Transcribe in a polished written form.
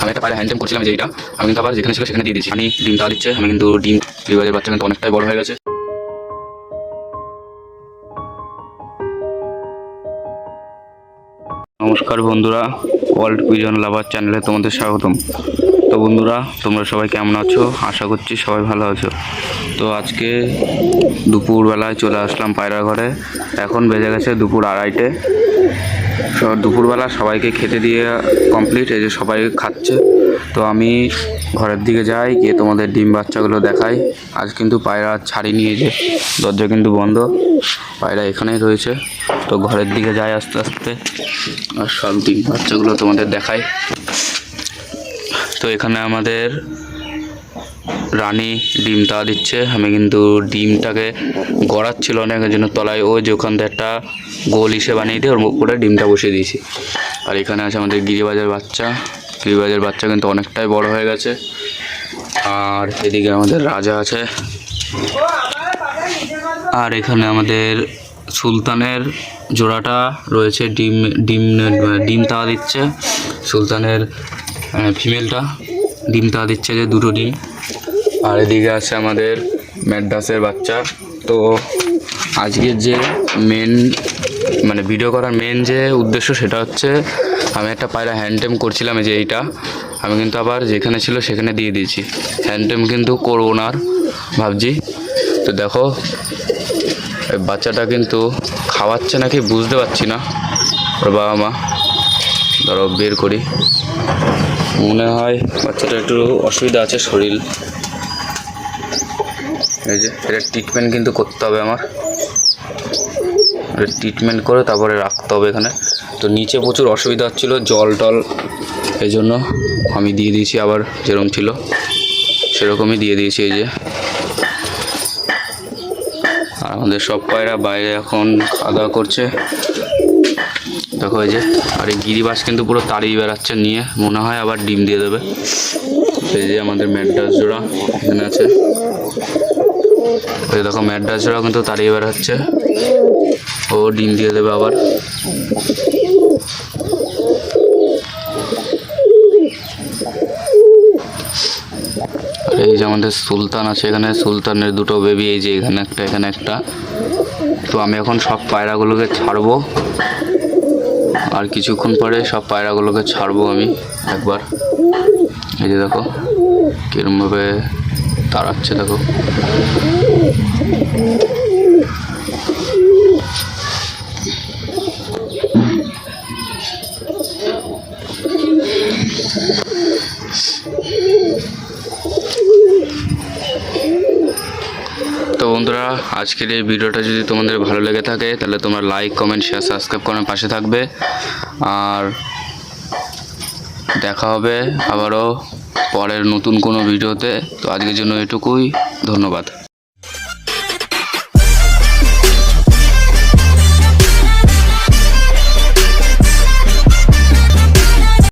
আমি একটা পায়রা হ্যান্ডটেম করছিলাম যে এইটা আমি কিন্তু আবার যেখানে ছিল সেখানে দিয়ে দিয়েছি। আমি ডিম দেওয়া দিচ্ছে, আমি কিন্তু ডিম গিরিবাজের বাচ্চা কিন্তু অনেকটাই বড় হয়ে গেছে। নমস্কার বন্ধুরা, ওয়ার্ল্ড পিজন লাভার চ্যানেলে তোমাদের স্বাগতম। তো বন্ধুরা, তোমরা সবাই কেমন আছো? আশা করছি সবাই ভালো আছো। তো আজকে দুপুরবেলায় চলে আসলাম পায়রা ঘরে। এখন বেজে গেছে দুপুর 2:30। দুপুরবেলা সবাইকে খেতে দিয়ে কমপ্লিট, এই যে সবাই খাচ্ছে। তো আমি ঘরের দিকে যাই, গিয়ে তোমাদের ডিম বাচ্চাগুলো দেখাই। আজ কিন্তু পায়রা ছাড়ি নিয়ে যে দরজা কিন্তু বন্ধ, পায়রা এখানেই রয়েছে। তো ঘরের দিকে যাই আস্তে আস্তে, আর সব ডিম বাচ্চাগুলো তোমাদের দেখাই। তো এখানে আমাদের রানী ডিম তা দিচ্ছে। আমি কিন্তু ডিমটাকে গড়াচ্ছিল অনেকের জন্য তলায়, ওই যে ওখান থেকে একটা গোল হিসেবে বানিয়ে দিয়ে ওর উপরে ডিমটা বসিয়ে দিয়েছি। আর এখানে আছে আমাদের গিরিবাজের বাচ্চা। গিরিবাজের বাচ্চা কিন্তু অনেকটাই বড় হয়ে গেছে। আর এদিকে আমাদের রাজা আছে। আর এখানে আমাদের সুলতানের জোড়াটা রয়েছে, ডিম ডিম ডিম তা দিচ্ছে। সুলতানের ফিমেলটা ডিম তা দিচ্ছে, যে দুটো ডিম। আর এদিকে আছে আমাদের ম্যাড্রাসের বাচ্চা। তো আজকের যে মেন ভিডিও করার মেন যে উদ্দেশ্য, সেটা হচ্ছে আমি একটা পায়রা হ্যান্ডটেম করছিলাম, যে এইটা আমি কিন্তু আবার যেখানে ছিল সেখানে দিয়ে দিয়েছি। হ্যান্ডটেম কিন্তু করবো না আর ভাবছি। তো দেখো বাচ্চাটা কিন্তু খাওয়াচ্ছে নাকি বুঝতে পারছি না। ওর বাবা মা, ধরো বের করি, মনে হয় বাচ্চাটা একটু অসুবিধা আছে শরীর। এই যে এটা ট্রিটমেন্ট কিন্তু করতে হবে আমার, ট্রিটমেন্ট করে তারপরে রাখতে হবে এখানে। তো নিচে প্রচুর অসুবিধা হচ্ছিলো, জল টল, এই জন্য আমি দিয়ে দিয়েছি আবার যেরকম ছিল সেরকমই দিয়ে দিয়েছি। এই যে আর আমাদের সব পায়রা বাইরে এখন খাওয়া দাওয়া করছে, দেখো এই যে। আর এই গিরিবাজ কিন্তু পুরো তাড়িয়ে বেড়াচ্ছে নিয়ে, মনে হয় আবার ডিম দিয়ে দেবে। এই যে আমাদের ম্যাড্রাস জোড়া এখানে আছে, এই দেখো ম্যাড্রাস জোড়া কিন্তু তাড়িয়ে বেড়াচ্ছে, ও ডিম দিয়ে দেবে আবার। এই যে আমাদের সুলতান আছে এখানে, সুলতানের দুটো বেবি, এই যে এখানে একটা এখানে একটা। তো আমি এখন সব পায়রাগুলোকে ছাড়বো, আর কিছুক্ষণ পরে সব পায়রাগুলোকে ছাড়বো আমি একবার। এই যে দেখো কিরমভাবে তাড়াচ্ছে, দেখো। তো বন্ধুরা, আজকের এই ভিডিওটা যদি তোমাদের ভালো লেগে থাকে তাহলে তোমরা লাইক, কমেন্ট, শেয়ার, সাবস্ক্রাইব করে পাশে থাকবে। আর দেখা হবে আবারও পরের নতুন কোনো ভিডিওতে। তো আজকের জন্য এটুকুই, ধন্যবাদ।